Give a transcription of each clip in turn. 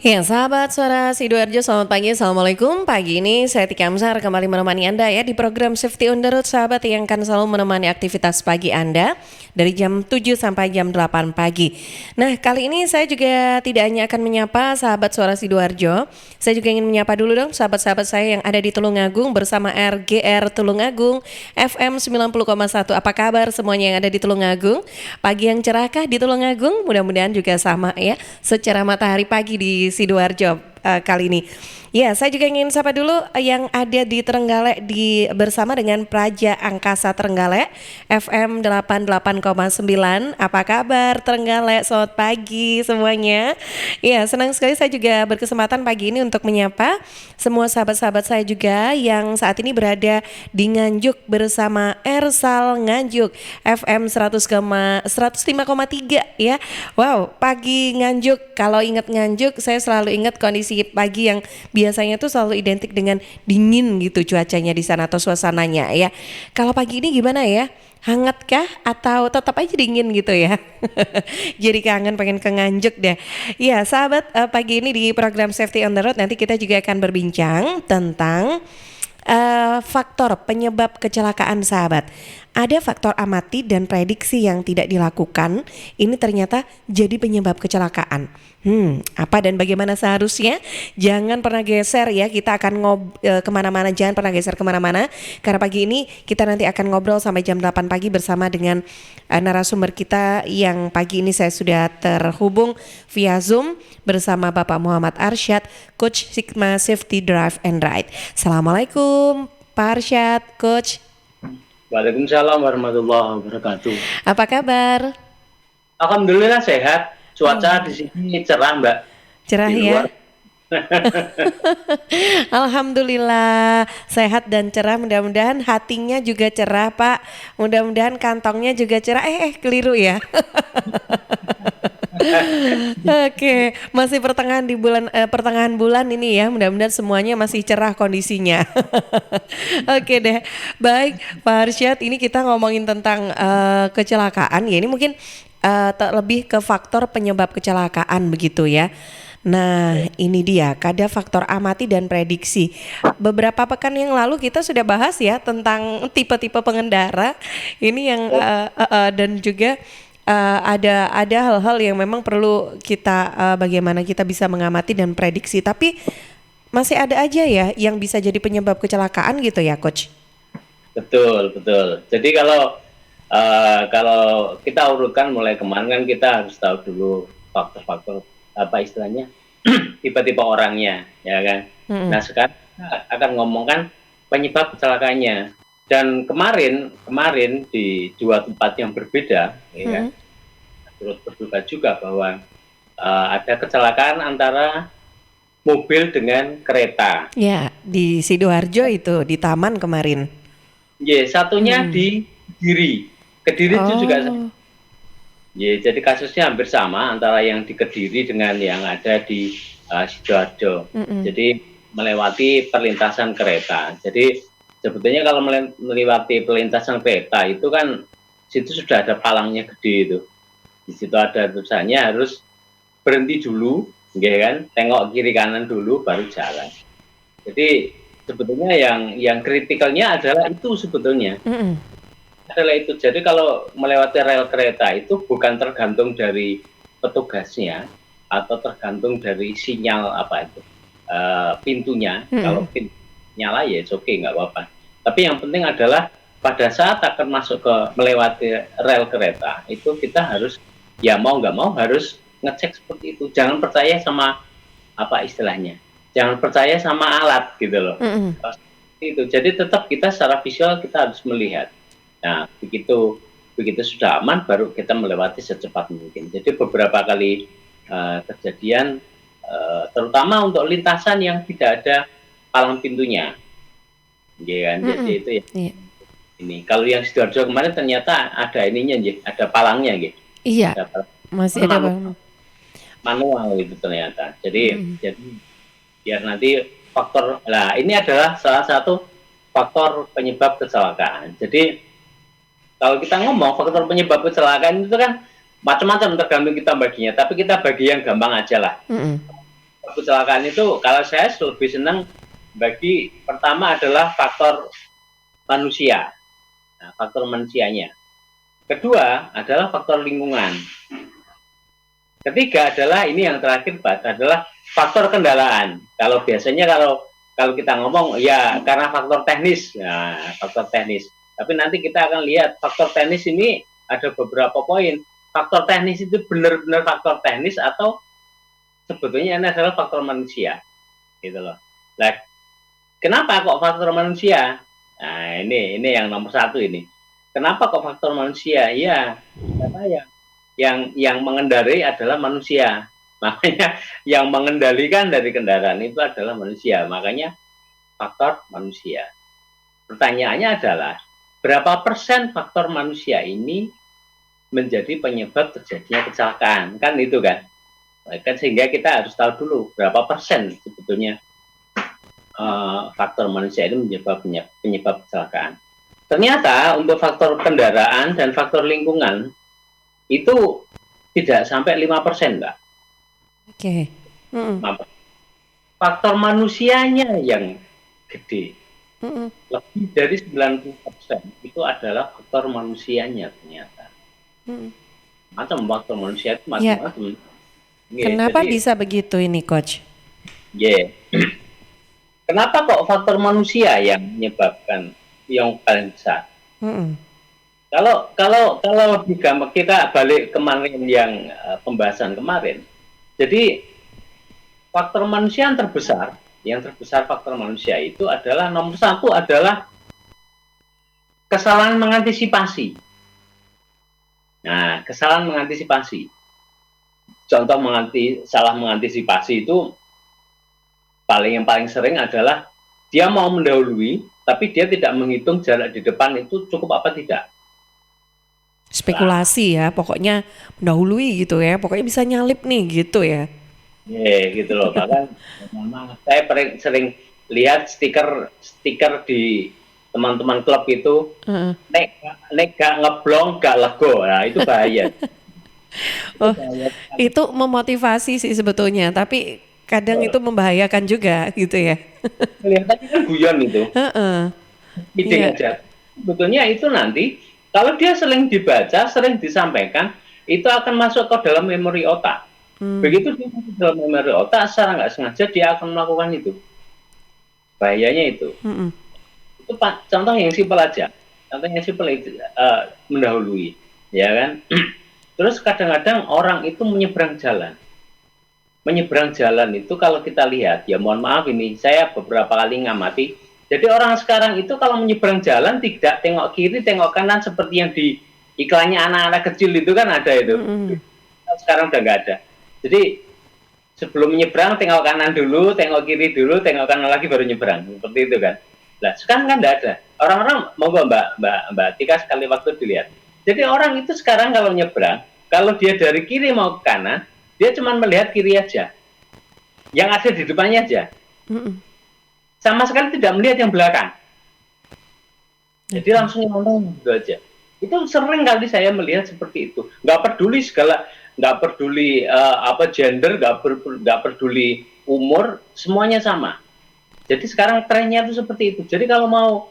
Ya, sahabat suara Sidoarjo, selamat pagi, Assalamualaikum. Pagi ini saya Tika Amsar kembali menemani Anda ya di program Safety on the Road, sahabat yang akan selalu menemani aktivitas pagi Anda dari jam 7 sampai jam 8 pagi. Nah, kali ini saya juga tidak hanya akan menyapa sahabat suara Sidoarjo, saya juga ingin menyapa dulu dong sahabat-sahabat saya yang ada di Tulungagung bersama RGR Tulungagung FM 90,1. Apa kabar semuanya yang ada di Tulungagung? Pagi yang cerahkah di Tulungagung? Mudah-mudahan juga sama ya, secara matahari pagi di Sidoarjo kali ini. Ya, saya juga ingin sapa dulu yang ada di Trenggalek bersama dengan Praja Angkasa Trenggalek FM 88,9. Apa kabar Trenggalek? Selamat pagi semuanya. Ya, senang sekali saya juga berkesempatan pagi ini untuk menyapa semua sahabat-sahabat saya juga yang saat ini berada di Nganjuk bersama Ersal Nganjuk FM 100,105,3 ya. Wow, pagi Nganjuk. Kalau ingat Nganjuk, saya selalu ingat kondisi pagi yang biasanya tuh selalu identik dengan dingin gitu cuacanya di sana atau suasananya ya. Kalau pagi ini gimana ya? Hangatkah atau tetap aja dingin gitu ya? Jadi kangen pengen ke Nganjuk deh. Ya sahabat, pagi ini di program Safety on the Road nanti kita juga akan berbincang tentang faktor penyebab kecelakaan sahabat. Ada faktor amati dan prediksi yang tidak dilakukan. Ini ternyata jadi penyebab kecelakaan. Apa dan bagaimana seharusnya? Jangan pernah geser ya. Kita akan kemana-mana. Jangan pernah geser kemana-mana. Karena pagi ini kita nanti akan ngobrol sampai jam 8 pagi bersama dengan narasumber kita yang pagi ini saya sudah terhubung via Zoom bersama Bapak Muhammad Arsyad, Coach Sigma Safety Drive and Ride. Assalamualaikum Pak Arsyad, Coach. Waalaikumsalam warahmatullahi wabarakatuh. Apa kabar? Alhamdulillah sehat. Cuaca di sini cerah, Mbak. Cerah ya. Alhamdulillah sehat dan cerah. Mudah-mudahan hatinya juga cerah, Pak. Mudah-mudahan kantongnya juga cerah. Keliru ya. Oke, masih pertengahan bulan ini ya. Mudah-mudahan semuanya masih cerah kondisinya. Oke deh. Baik, Pak Arsyad, ini kita ngomongin tentang kecelakaan ya. Ini mungkin lebih ke faktor penyebab kecelakaan begitu ya. Nah, ini dia kada faktor amati dan prediksi. Beberapa pekan yang lalu kita sudah bahas ya tentang tipe-tipe pengendara. Ini yang dan juga ada hal-hal yang memang perlu kita bagaimana kita bisa mengamati dan prediksi. Tapi masih ada aja ya yang bisa jadi penyebab kecelakaan gitu ya, Coach. Betul. Jadi kalau kita urutkan mulai kemarin kan kita harus tahu dulu faktor-faktor apa istilahnya tipe-tipe orangnya, ya kan. Nah sekarang kita akan ngomongkan penyebab kecelakaannya. Dan kemarin di dua tempat yang berbeda, ya kan, turut berduka juga bahwa ada kecelakaan antara mobil dengan kereta. Ya, di Sidoarjo itu di taman kemarin. Satunya di Kediri itu juga. Jadi kasusnya hampir sama antara yang di Kediri dengan yang ada di Sidoarjo. Jadi melewati perlintasan kereta. Jadi sebetulnya kalau melewati perlintasan kereta itu kan situ sudah ada palangnya gede itu. Di situ ada tulisannya harus berhenti dulu, ya kan? Tengok kiri kanan dulu baru jalan. Jadi sebetulnya yang kritikalnya adalah itu sebetulnya. Adalah itu. Jadi kalau melewati rel kereta itu bukan tergantung dari petugasnya atau tergantung dari sinyal apa itu pintunya. Kalau pintu nyala ya oke, nggak apa-apa. Tapi yang penting adalah pada saat akan masuk ke melewati rel kereta itu kita harus ya mau nggak mau harus ngecek seperti itu. Jangan percaya sama apa istilahnya. Jangan percaya sama alat gitu loh. Itu. Jadi tetap kita secara visual kita harus melihat. Nah, begitu sudah aman baru kita melewati secepat mungkin. Jadi beberapa kali kejadian terutama untuk lintasan yang tidak ada palang pintunya. Kan? Jadi itu ya. Ini kalau yang Sidoarjo kemarin ternyata ada ininya ada palangnya gitu. Iya. Masih ada manual itu ternyata. Jadi biar nanti faktor ini adalah salah satu faktor penyebab kecelakaan. Jadi kalau kita ngomong faktor penyebab kecelakaan itu kan macam-macam tergantung kita baginya, tapi kita bagi yang gampang aja lah. kecelakaan itu kalau saya lebih senang bagi pertama adalah faktor manusia, faktor manusianya. Kedua adalah faktor lingkungan. Ketiga adalah ini yang terakhir adalah faktor kendaraan. Kalau biasanya kalau kita ngomong ya karena faktor teknis, faktor teknis. Tapi nanti kita akan lihat faktor teknis ini ada beberapa poin. Faktor teknis itu benar-benar faktor teknis atau sebetulnya ini adalah faktor manusia, gitu loh. Nah, kenapa kok faktor manusia? Nah, ini yang nomor satu ini. Kenapa kok faktor manusia? Ya, karena yang mengendarai adalah manusia. Makanya yang mengendalikan dari kendaraan itu adalah manusia. Makanya faktor manusia. Pertanyaannya adalah berapa persen faktor manusia ini menjadi penyebab terjadinya kecelakaan? Kan itu kan. Sehingga kita harus tahu dulu berapa persen sebetulnya faktor manusia itu penyebab kecelakaan. Ternyata untuk faktor kendaraan dan faktor lingkungan itu tidak sampai 5%, Mbak. Oke. Faktor manusianya yang gede. Lebih dari 90% itu adalah faktor manusianya ternyata. Macam faktor manusia itu macam-macam. Kenapa bisa begitu ini, Coach? Kenapa kok faktor manusia yang menyebabkan yang paling besar? Kalau lebih gampang kita balik kemarin yang pembahasan kemarin. Jadi faktor manusia yang terbesar faktor manusia itu adalah nomor satu adalah kesalahan mengantisipasi. Nah, kesalahan mengantisipasi. Contoh salah mengantisipasi itu yang paling sering adalah dia mau mendahului, tapi dia tidak menghitung jarak di depan itu cukup apa tidak. Spekulasi ya, pokoknya mendahului gitu ya, pokoknya bisa nyalip nih gitu ya. Gitu loh. Bahkan saya sering lihat stiker di teman-teman klub itu, nek gak ngeblong gak lego, nah itu bahaya. Itu memotivasi sih sebetulnya, tapi kadang itu membahayakan juga gitu ya. Kelihatannya kan guyon itu. Aja. Sebetulnya itu nanti kalau dia sering dibaca, sering disampaikan, itu akan masuk ke dalam memori otak. Begitu dia masuk ke dalam memori otak, secara nggak sengaja dia akan melakukan itu. Bahayanya itu. Itu contoh yang simpel aja. Contoh yang simpel itu mendahului, ya kan? Terus kadang-kadang orang itu menyeberang jalan. Menyeberang jalan itu kalau kita lihat, ya mohon maaf ini, saya beberapa kali ngamati. Jadi orang sekarang itu kalau menyeberang jalan tidak tengok kiri, tengok kanan seperti yang di iklannya anak-anak kecil itu kan ada itu. Sekarang udah nggak ada. Jadi sebelum menyeberang tengok kanan dulu, tengok kiri dulu, tengok kanan lagi baru nyeberang. Seperti itu kan. Nah sekarang kan nggak ada. Orang-orang monggo Mbak Tika sekali waktu dilihat. Jadi orang itu sekarang kalau nyebrang, kalau dia dari kiri mau ke kanan, dia cuma melihat kiri aja. Yang ada di depannya aja. Sama sekali tidak melihat yang belakang. Jadi langsung ngomong gitu aja. Itu sering kali saya melihat seperti itu. Nggak peduli nggak peduli gender, nggak peduli umur, semuanya sama. Jadi sekarang trennya itu seperti itu. Jadi kalau mau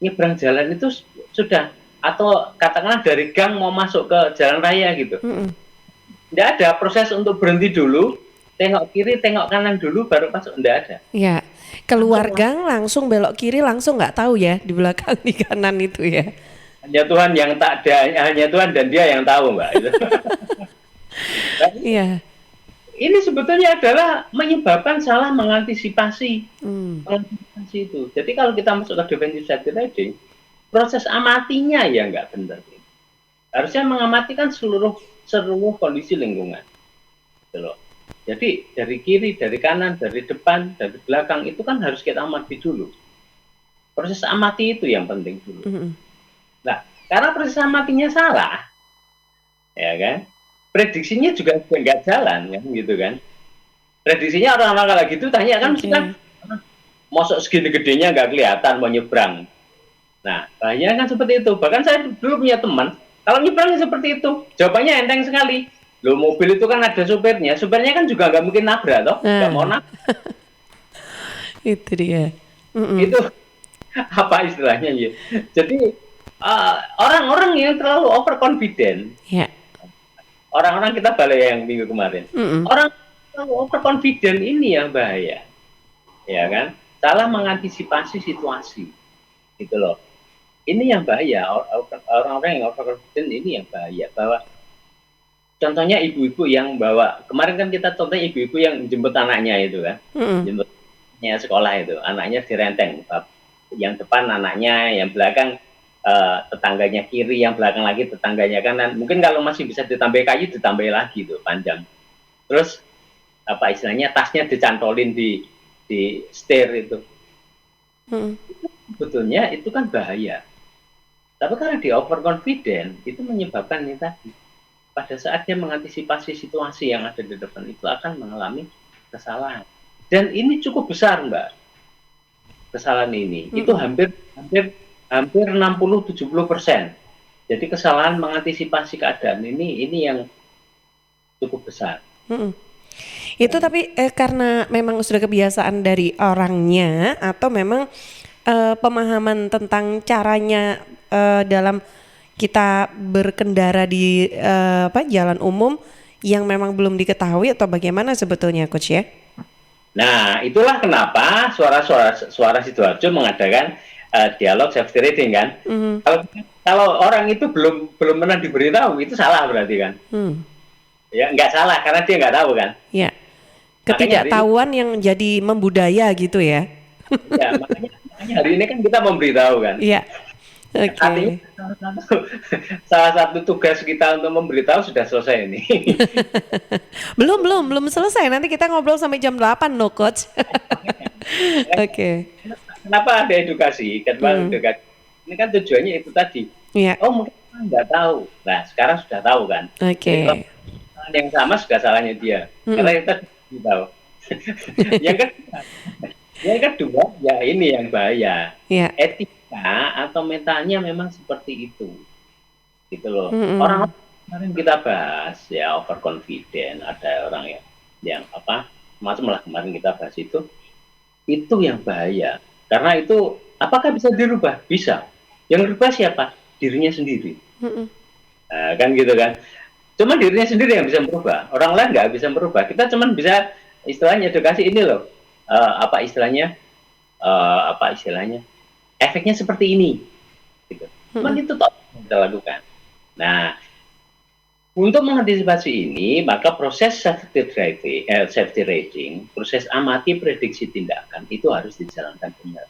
nyebrang jalan itu sudah, atau katakanlah dari gang mau masuk ke jalan raya gitu. Tidak ada proses untuk berhenti dulu, tengok kiri, tengok kanan dulu, baru masuk. Tidak ada. Ya, keluar gang langsung belok kiri, langsung nggak tahu ya di belakang di kanan itu ya. Hanya Tuhan yang tak ada, hanya Tuhan dan Dia yang tahu, Mbak. Iya. Ini sebetulnya adalah menyebabkan salah mengantisipasi. Mengantisipasi itu. Jadi kalau kita masuk ke defensive safety riding, proses amatinya ya nggak benar. Harusnya mengamatikan seluruh kondisi lingkungan. Jadi dari kiri, dari kanan, dari depan, dari belakang itu kan harus kita amati dulu. Proses amati itu yang penting dulu. Nah, karena proses amatinya salah, ya kan? Prediksinya juga nggak jalan, kan gitu kan? Prediksinya orang-orang kalau gitu tanya kan, masuk segini gedenya nggak kelihatan mau nyebrang. Nah, banyak kan seperti itu. Bahkan saya dulu punya teman, kalau nyebrang seperti itu, jawabannya enteng sekali. Lo mobil itu kan ada supirnya kan juga nggak mungkin nabrak toh, nggak mau Nah, nabrak. itu dia. Itu apa istilahnya ya. Jadi orang-orang yang terlalu overconfident, Ya. orang-orang kita balik yang minggu kemarin, Mm-mm. orang terlalu overconfident ini yang bahaya, ya kan? Salah mengantisipasi situasi, gitu loh. Ini yang bahaya, orang-orang yang overconfident ini yang bahaya. Bahwa contohnya ibu-ibu yang bawa, kemarin kan kita contohnya ibu-ibu yang jemput anaknya itu kan, Mm-mm. jemputnya sekolah itu, anaknya direnteng, yang depan anaknya, yang belakang tetangganya kiri, yang belakang lagi tetangganya kanan. Mungkin kalau masih bisa ditambah kayu, ditambah lagi tuh panjang. Terus apa istilahnya, tasnya dicantolin di setir itu. Mm-mm. Sebetulnya itu kan bahaya. Tapi karena dia overconfident, itu menyebabkan ini tadi. Pada saat dia mengantisipasi situasi yang ada di depan itu akan mengalami kesalahan. Dan ini cukup besar, Mbak. Kesalahan ini. Itu hampir 60-70%. Jadi kesalahan mengantisipasi keadaan ini yang cukup besar. Mm-mm. Itu tapi karena memang sudah kebiasaan dari orangnya atau memang pemahaman tentang caranya dalam kita berkendara di jalan umum yang memang belum diketahui atau bagaimana sebetulnya coach ya? Nah, itulah kenapa suara Sidoarjo mengadakan dialog safety riding kan. Kalau orang itu belum pernah diberitahu, itu salah berarti kan. Ya nggak salah karena dia nggak tahu kan. Ya, Makanya ketidaktahuan yang jadi membudaya gitu ya. ya makanya hari ini kan kita memberitahu kan. Iya. Oke. Artinya salah satu tugas kita untuk memberitahu sudah selesai ini. Belum selesai. Nanti kita ngobrol sampai jam 8 no coach. Oke. Kenapa ada edukasi? Kenapa edukasi? Ini kan tujuannya itu tadi. Iya. Oh mungkin nggak tahu. Nah sekarang sudah tahu kan. Oke. Yang sama sudah salahnya dia. Karena kita tahu. Yang kedua ya ini yang bahaya. Iya. Etika atau mentalnya memang seperti itu. Gitu loh. Orang kemarin kita bahas ya overconfident, ada orang yang apa macam lah kemarin kita bahas itu yang bahaya. Karena itu apakah bisa dirubah? Bisa. Yang dirubah siapa? Dirinya sendiri. Nah, kan gitu kan. Cuma dirinya sendiri yang bisa merubah. Orang lain nggak bisa merubah. Kita cuma bisa istilahnya edukasi ini loh. Apa istilahnya? Efeknya seperti ini. Gitu. Cuma itu toh kita lakukan. Nah, untuk mengantisipasi ini, maka proses safety riding, proses amati prediksi tindakan itu harus dijalankan benar.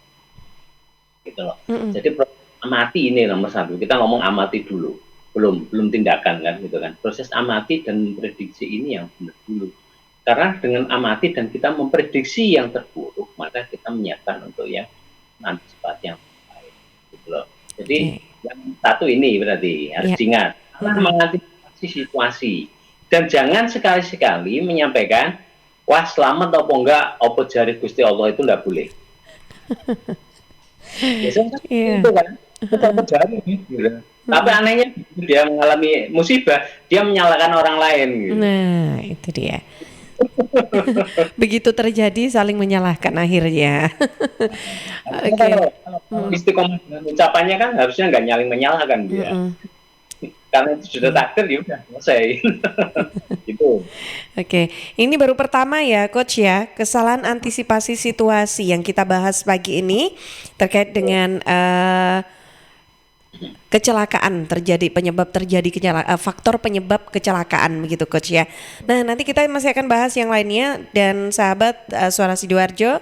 Gitu loh. Jadi proses amati ini nomor satu. Kita ngomong amati dulu, belum tindakan kan, gitu kan. Proses amati dan prediksi ini yang benar dulu. Karena dengan amati dan kita memprediksi yang terburuk, maka kita menyiapkan untuk yang antisipasi yang baik. Gitu loh. Jadi yang satu ini berarti harus diingat. Mengantisipasi situasi dan jangan sekali-sekali menyampaikan wah selamat atau enggak opo jari Gusti Allah itu enggak boleh. Biasanya itu kan kita jari gitu. Tapi anehnya dia mengalami musibah dia menyalahkan orang lain gitu. Nah itu dia. Begitu terjadi saling menyalahkan akhirnya. Oke. Istiqomah dengan ucapannya kan harusnya nggak nyaling menyalahkan dia. Karena itu sudah takdir ya udah selesai. Gitu. Oke, ini baru pertama ya coach ya, kesalahan antisipasi situasi yang kita bahas pagi ini terkait dengan kecelakaan faktor penyebab kecelakaan begitu coach ya. Nah nanti kita masih akan bahas yang lainnya dan sahabat Suara Sidoarjo,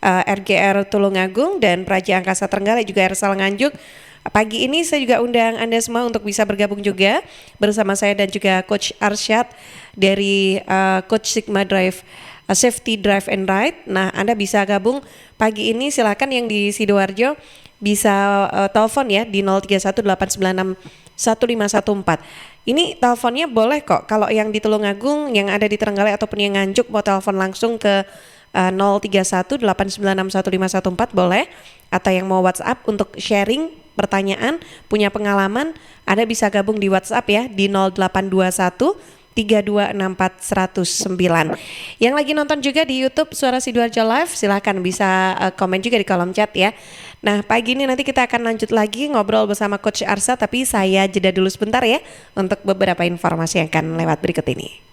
RGR Tulungagung dan Praja Angkasa Trenggalek juga RSL Nganjuk. Pagi ini saya juga undang Anda semua untuk bisa bergabung juga bersama saya dan juga Coach Arsyad dari Coach Sigma Drive Safety Drive and Ride. Nah, Anda bisa gabung pagi ini, silakan yang di Sidoarjo bisa telepon ya di 0318961514. Ini teleponnya boleh kok. Kalau yang di Tulungagung, yang ada di Trenggalek ataupun yang Nganjuk mau telepon langsung ke 0318961514 boleh, atau yang mau WhatsApp untuk sharing pertanyaan, punya pengalaman, Anda bisa gabung di WhatsApp ya di 0821 3264109. Yang lagi nonton juga di YouTube Suara Sidoarjo Live, silakan bisa komen juga di kolom chat ya. Nah, pagi ini nanti kita akan lanjut lagi ngobrol bersama Coach Arsa, tapi saya jeda dulu sebentar ya untuk beberapa informasi yang akan lewat berikut ini.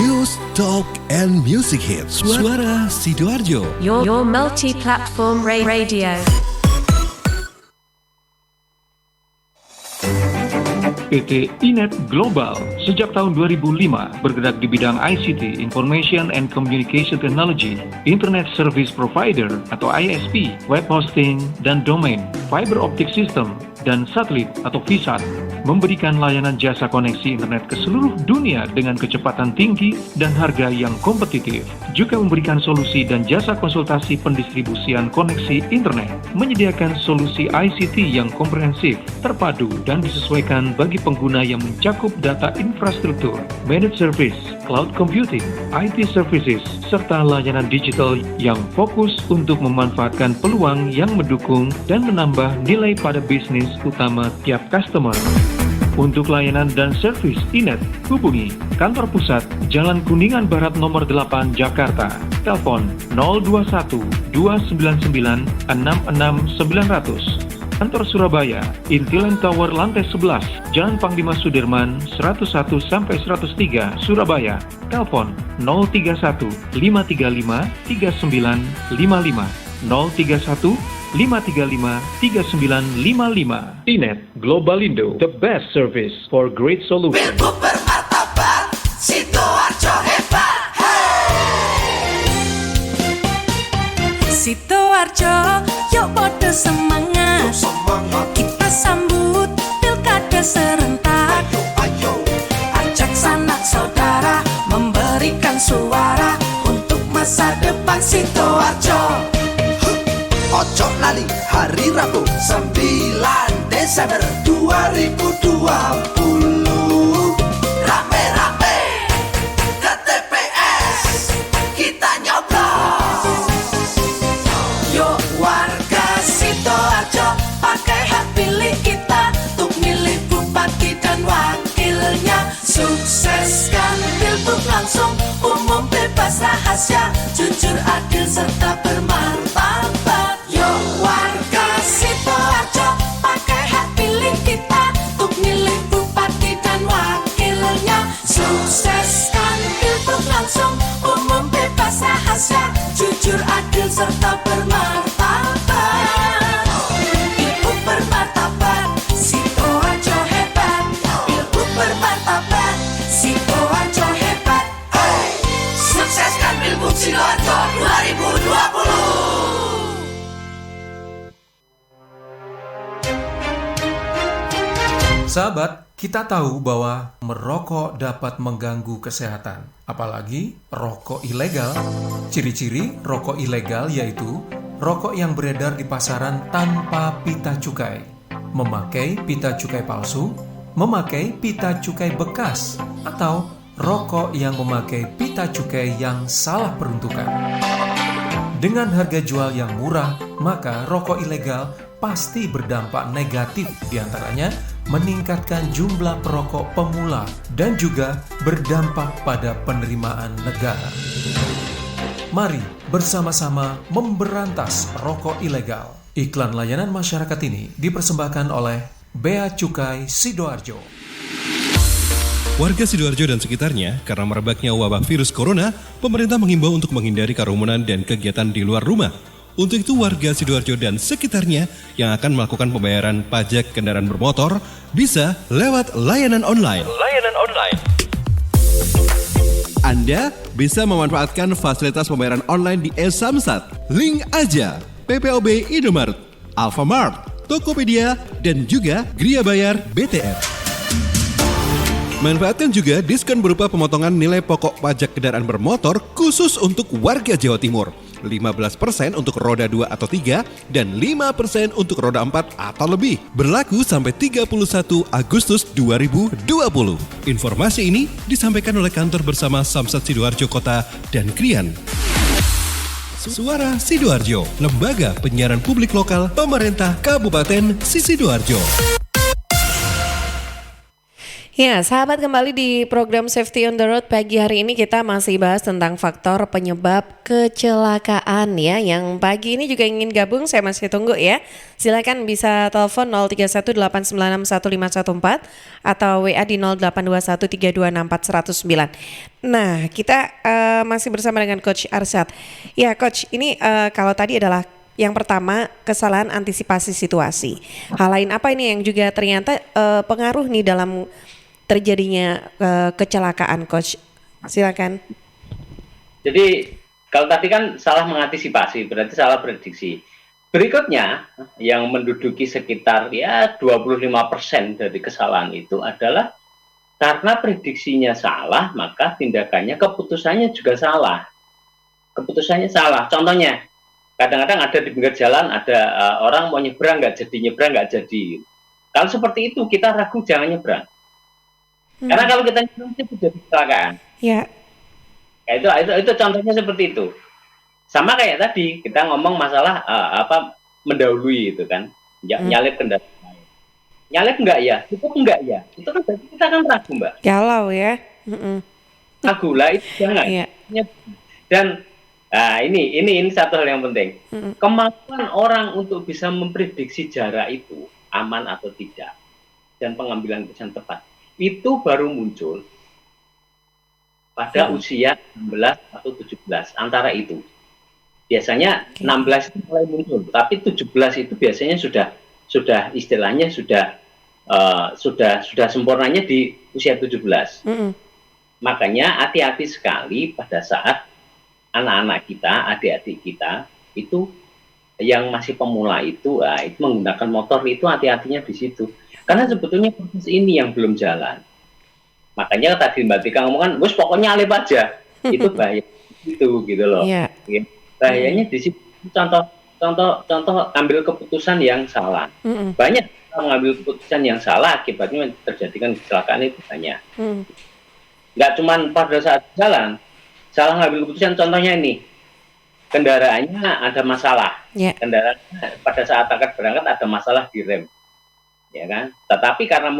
News, talk, and music hits. Suara Sidoarjo. Your multi-platform radio. PT Inet Global sejak tahun 2005 bergerak di bidang ICT, Information and Communication Technology, Internet Service Provider atau ISP, web hosting dan domain, fiber optic system, dan satelit atau VSAT, memberikan layanan jasa koneksi internet ke seluruh dunia dengan kecepatan tinggi dan harga yang kompetitif. Juga memberikan solusi dan jasa konsultasi pendistribusian koneksi internet, menyediakan solusi ICT yang komprehensif, terpadu, dan disesuaikan bagi pengguna yang mencakup data infrastruktur, managed service, cloud computing, IT services, serta layanan digital yang fokus untuk memanfaatkan peluang yang mendukung dan menambah nilai pada bisnis utama tiap customer. Untuk layanan dan servis Inet, hubungi kantor pusat Jalan Kuningan Barat nomor 8 Jakarta. Telepon 021 299 66900. Kantor Surabaya, Intiland Tower lantai 11, Jalan Panglima Sudirman 101-103 Surabaya. Telepon 031 535 3955 031 535-3955. Inet Globalindo, the best service for great solution. Pilgub bermartabat, Sidoarjo hebat. Sidoarjo, yuk podo semangat. Kita sambut pilkada serentak. Ajak sanak saudara memberikan suara untuk masa depan Sidoarjo. Ojo lali hari Rabu 9 Desember 2020. Rame-rame ke TPS kita nyoblos. Yuk warga Sidoarjo, pakai hak pilih kita untuk milih bupati dan wakilnya. Sukseskan pilgub langsung, umum bebas rahasia, jujur adil serta bermartabat. Yuk warga Sidoarjo, pakai hak pilih kita untuk milih bupati dan wakilnya. Sukseskan pilgub langsung, umum bebas rahasia, jujur adil serta bermartabat. Pilgub bermartabat, Sidoarjo hebat. Pilgub bermartabat, Sidoarjo hebat. Hey, sukseskan Pilgub Sidoarjo 2020. Sahabat, kita tahu bahwa merokok dapat mengganggu kesehatan, apalagi rokok ilegal. Ciri-ciri rokok ilegal yaitu rokok yang beredar di pasaran tanpa pita cukai, memakai pita cukai palsu, memakai pita cukai bekas, atau rokok yang memakai pita cukai yang salah peruntukan. Dengan harga jual yang murah, maka rokok ilegal pasti berdampak negatif, diantaranya meningkatkan jumlah perokok pemula dan juga berdampak pada penerimaan negara. Mari bersama-sama memberantas rokok ilegal. Iklan layanan masyarakat ini dipersembahkan oleh Bea Cukai Sidoarjo. Warga Sidoarjo dan sekitarnya, karena merebaknya wabah virus corona, pemerintah mengimbau untuk menghindari kerumunan dan kegiatan di luar rumah. Untuk itu warga Sidoarjo dan sekitarnya yang akan melakukan pembayaran pajak kendaraan bermotor bisa lewat layanan online. Anda bisa memanfaatkan fasilitas pembayaran online di e-Samsat, Link Aja, PPOB Indomaret, Alfamart, Tokopedia, dan juga Gria Bayar BTR. Manfaatkan juga diskon berupa pemotongan nilai pokok pajak kendaraan bermotor khusus untuk warga Jawa Timur. 15% untuk roda 2 atau 3 dan 5% untuk roda 4 atau lebih. Berlaku sampai 31 Agustus 2020. Informasi ini disampaikan oleh kantor bersama Samsat Sidoarjo Kota dan Krian. Suara Sidoarjo, lembaga penyiaran publik lokal pemerintah Kabupaten Sidoarjo. Ya, sahabat, kembali di program Safety on the Road. Pagi hari ini kita masih bahas tentang faktor penyebab kecelakaan ya. Yang pagi ini juga ingin gabung, saya masih tunggu ya. Silakan bisa telepon 0318961514 atau WA di 0821326409. Nah, kita masih bersama dengan Coach Arsyad. Ya, Coach, ini kalau tadi adalah yang pertama, kesalahan antisipasi situasi. Hal lain apa ini yang juga ternyata pengaruh nih dalam terjadinya kecelakaan, Coach? Silakan. Jadi kalau tadi kan salah mengantisipasi, berarti salah prediksi. Berikutnya yang menduduki sekitar 25% dari kesalahan itu adalah karena prediksinya salah, maka tindakannya, keputusannya juga salah. Keputusannya salah. Contohnya, kadang-kadang ada di pinggir jalan, ada orang mau nyebrang nggak jadi. Kalau seperti itu kita ragu jangan nyebrang. Karena kalau kita nyebrang itu jadi kecelakaan. Ya. Itu contohnya seperti itu. Sama kayak tadi kita ngomong masalah mendahului itu kan, nyalip kendaraan lain. Nyalip enggak ya? Cukup enggak ya? Itu kan berarti kita kan ragu, Mbak. Galau ya. Ragu lah itu jangan. Iya. Dan ini satu hal yang penting. Kemampuan orang untuk bisa memprediksi jarak itu aman atau tidak dan pengambilan keputusan tepat itu baru muncul pada usia 16 atau 17, antara itu. Biasanya 16 itu mulai muncul, tapi 17 itu biasanya sudah istilahnya sudah sempurnanya di usia 17. Makanya hati-hati sekali pada saat anak-anak kita, adik-adik kita itu yang masih pemula itu menggunakan motor itu hati-hatinya di situ. Karena sebetulnya proses ini yang belum jalan. Makanya tadi Mbak Tika ngomong kan, wes pokoknya alip aja. Itu bahaya gitu loh. Yeah. Bahayanya di situ. Contoh ambil keputusan yang salah. Banyak orang mengambil keputusan yang salah akibatnya terjadikan kecelakaan itu banyak. Nggak cuma pada saat jalan, salah ngambil keputusan. Contohnya ini, kendaraannya ada masalah. Kendaraannya pada saat akan berangkat ada masalah di rem. Ya kan, tetapi karena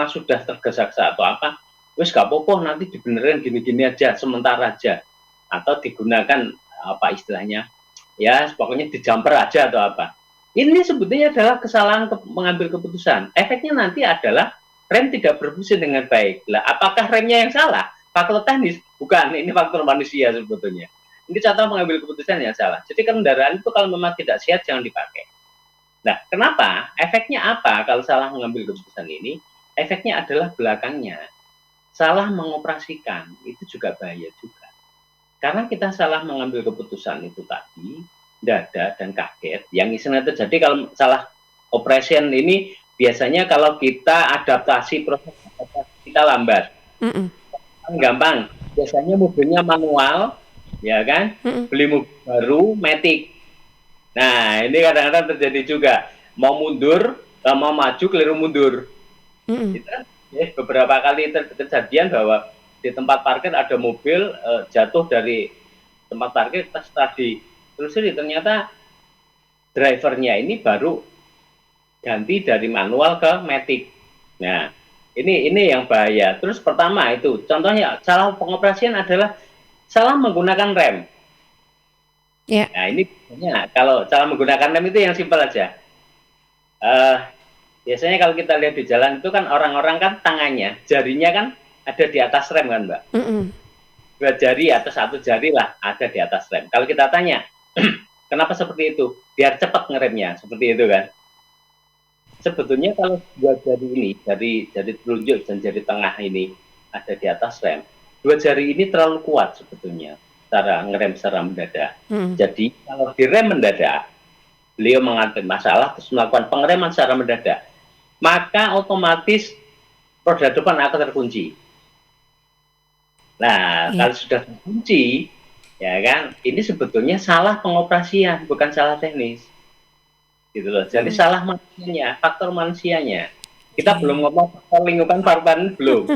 sudah tergesa-gesa atau apa, wes gak apa-apa nanti dibenerin gini-gini aja sementara aja, atau digunakan apa istilahnya ya pokoknya di jumper aja atau apa. Ini sebetulnya adalah kesalahan mengambil keputusan. Efeknya nanti adalah rem tidak berfungsi dengan baik. Lah, apakah remnya yang salah? Faktor teknis? Bukan, ini faktor manusia sebetulnya. Ini contoh mengambil keputusan yang salah. Jadi kendaraan itu kalau memang tidak sehat jangan dipakai. Nah, kenapa? Efeknya apa kalau salah mengambil keputusan ini? Efeknya adalah belakangnya. Salah mengoperasikan, itu juga bahaya juga. Karena kita salah mengambil keputusan itu tadi, dada dan kaget. Yang istilahnya terjadi kalau salah operation ini, biasanya kalau kita adaptasi proses kita lambat. Gampang. Biasanya mobilnya manual, ya kan? Beli mobil baru, matic. Nah, ini kadang-kadang terjadi juga. Mau mundur, mau maju, keliru mundur. Beberapa kali kejadian bahwa di tempat parkir ada mobil jatuh dari tempat parkir, setelah ditelusuri ternyata drivernya ini baru ganti dari manual ke matic. Nah, ini yang bahaya. Terus pertama itu, contohnya salah pengoperasian adalah salah menggunakan rem. Nah, ini biasanya kalau cara menggunakan rem itu yang simpel aja. Biasanya kalau kita lihat di jalan itu kan orang-orang kan tangannya, jarinya kan ada di atas rem kan, Mbak. Dua jari atau satu jari lah ada di atas rem. Kalau kita tanya, kenapa seperti itu? Biar cepat ngeremnya, seperti itu kan. Sebetulnya kalau dua jari ini, jari telunjuk dan jari tengah ini ada di atas rem, dua jari ini terlalu kuat sebetulnya cara ngerem secara mendadak. Jadi kalau direm mendadak, beliau mengalami masalah terus melakukan pengereman secara mendadak, maka otomatis roda depan akan terkunci. Nah, kalau sudah terkunci, ya kan, ini sebetulnya salah pengoperasian, bukan salah teknis. Gitu loh. Jadi salah manusianya, faktor manusianya. Kita belum ngomong faktor lingkungan parban belum.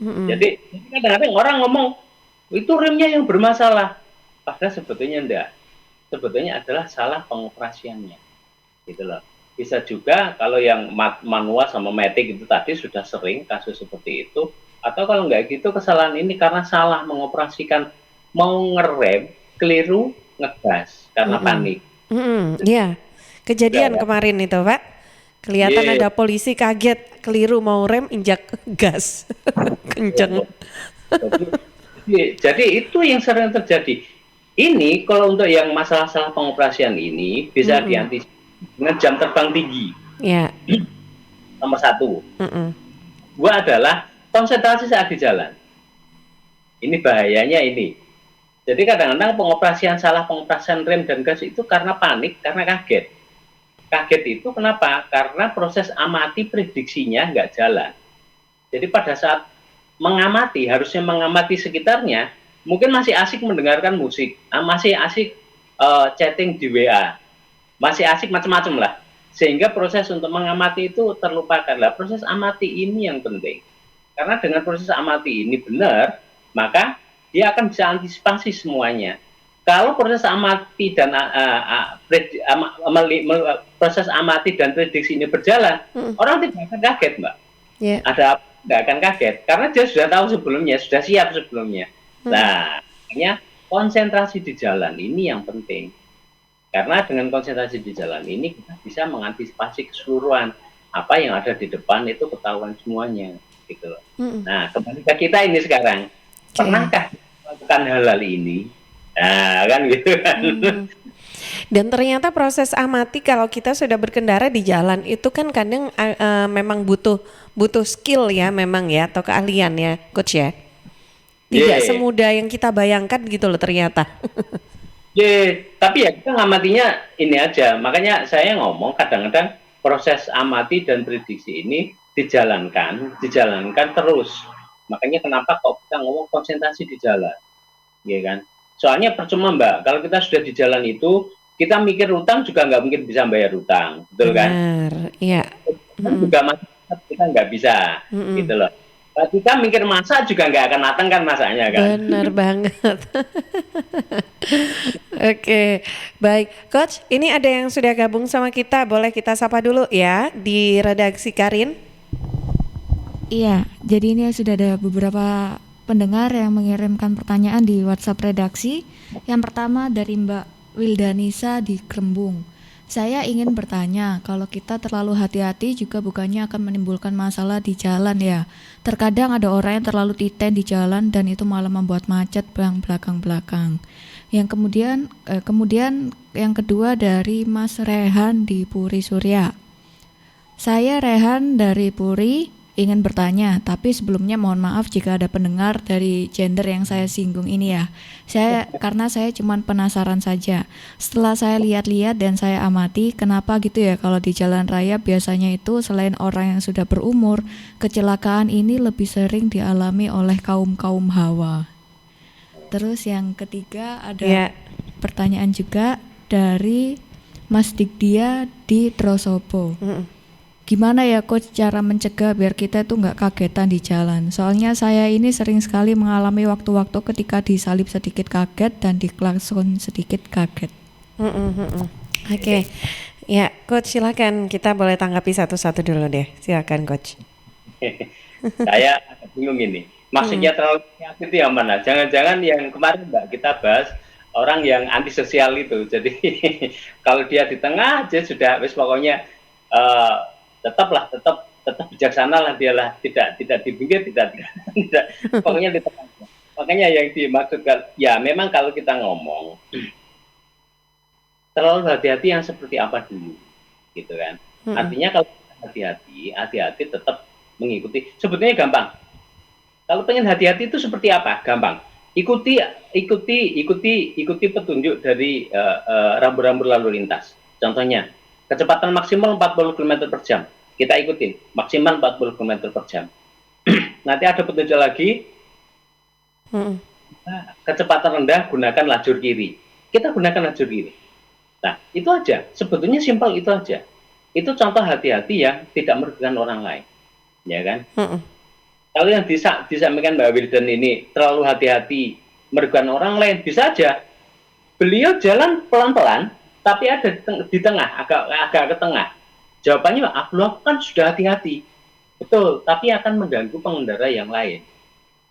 Jadi kadang-kadang orang ngomong itu remnya yang bermasalah, padahal sebetulnya enggak. Sebetulnya adalah salah pengoperasiannya, gitu loh. Bisa juga kalau yang manual sama matic itu tadi sudah sering kasus seperti itu, atau kalau nggak gitu kesalahan ini karena salah mengoperasikan, mau ngerem keliru ngegas karena panik. Iya. Kejadian Ya, ya. kemarin itu, Pak. Kelihatan Iya. ada polisi kaget, keliru mau rem, injak gas. Kenceng. Jadi itu yang sering terjadi. Ini kalau untuk yang masalah-masalah pengoperasian ini bisa diantisipasi dengan jam terbang tinggi. Ya. Nomor satu. Mm-mm. Dua adalah konsentrasi saat di jalan. Ini bahayanya ini. Jadi kadang-kadang salah pengoperasian rem dan gas itu karena panik, karena kaget. Kaget itu kenapa? Karena proses amati prediksinya nggak jalan. Jadi pada saat mengamati, harusnya mengamati sekitarnya, mungkin masih asik mendengarkan musik, masih asik chatting di WA, masih asik macam-macam lah. Sehingga proses untuk mengamati itu terlupakan. Lah, proses amati ini yang penting. Karena dengan proses amati ini benar, maka dia akan bisa antisipasi semuanya. Kalau proses amati dan proses amati dan prediksi ini berjalan, orang tidak akan kaget, Mbak. Yeah. Ada apa? Nggak akan kaget karena dia sudah tahu sebelumnya, sudah siap sebelumnya. Nah, makanya konsentrasi di jalan ini yang penting. Karena dengan konsentrasi di jalan ini kita bisa mengantisipasi keseluruhan apa yang ada di depan itu ketahuan semuanya, gitu loh. Nah, kembali ke kita ini sekarang, pernahkah melakukan hal-hal ini? Nah, kan gitu kan. Dan ternyata proses amati kalau kita sudah berkendara di jalan itu kan kadang memang butuh skill ya memang ya, atau keahlian ya, Coach ya. Tidak semudah yang kita bayangkan gitu loh ternyata. Tapi ya kita ngamatinya ini aja. Makanya saya ngomong kadang-kadang proses amati dan prediksi ini dijalankan terus. Makanya kenapa kok kita ngomong konsentrasi di jalan, ya kan? Soalnya percuma, Mbak, kalau kita sudah di jalan itu kita mikir utang juga nggak mungkin bisa bayar utang, betul kan? Benar, iya. Juga masak kita nggak bisa, gitu loh. Kalau kita mikir masak juga nggak akan matang kan masaknya kan? Benar banget. Oke, baik, Coach. Ini ada yang sudah gabung sama kita, boleh kita sapa dulu ya di redaksi Karin. Iya, jadi ini sudah ada beberapa pendengar yang mengirimkan pertanyaan di WhatsApp redaksi. Yang pertama dari Mbak Wildanisa di Krembung. Saya ingin bertanya, kalau kita terlalu hati-hati juga bukannya akan menimbulkan masalah di jalan ya. Terkadang ada orang yang terlalu titen di jalan dan itu malah membuat macet yang belakang-belakang. Yang kemudian yang kedua dari Mas Rehan di Puri Surya. Saya Rehan dari Puri. Ingin bertanya, tapi sebelumnya mohon maaf jika ada pendengar dari gender yang saya singgung ini ya. Karena saya cuma penasaran saja. Setelah saya lihat-lihat dan saya amati, kenapa gitu ya kalau di jalan raya biasanya itu selain orang yang sudah berumur, kecelakaan ini lebih sering dialami oleh kaum-kaum hawa. Terus yang ketiga ada pertanyaan juga dari Mas Digdia di Trosobo. Gimana ya Coach cara mencegah biar kita itu nggak kagetan di jalan? Soalnya saya ini sering sekali mengalami waktu-waktu ketika disalip sedikit kaget dan diklakson sedikit kaget. Oke. Ya, Coach silakan, kita boleh tanggapi satu-satu dulu deh. Silakan Coach. Saya agak bingung ini. Maksudnya terlalu kreatif itu yang mana? Jangan-jangan yang kemarin Mbak kita bahas orang yang antisosial itu. Jadi kalau dia di tengah aja sudah wis pokoknya tetap bijaksana lah dia lah, tidak di pinggir, tidak pokoknya di tengah. Makanya yang dimaksudkan ya memang kalau kita ngomong terlalu hati-hati yang seperti apa dulu, gitu kan? Artinya kalau hati-hati tetap mengikuti. Sebetulnya gampang. Kalau pengen hati-hati itu seperti apa? Gampang. Ikuti petunjuk dari rambu-rambu lalu lintas. Contohnya kecepatan maksimal 40 km per jam. Kita ikutin, maksimal 40 km per jam. Nanti ada petunjuk lagi, kecepatan rendah, gunakan lajur kiri. Kita gunakan lajur kiri. Nah, itu aja. Sebetulnya simpel itu aja. Itu contoh hati-hati yang tidak merugikan orang lain. Ya kan? Kalau yang disampaikan Mbak Wildan ini, terlalu hati-hati, merugikan orang lain, bisa aja. Beliau jalan pelan-pelan, tapi ada di tengah, agak ke tengah. Jawabannya aku kan sudah hati-hati. Betul, tapi akan mengganggu pengendara yang lain.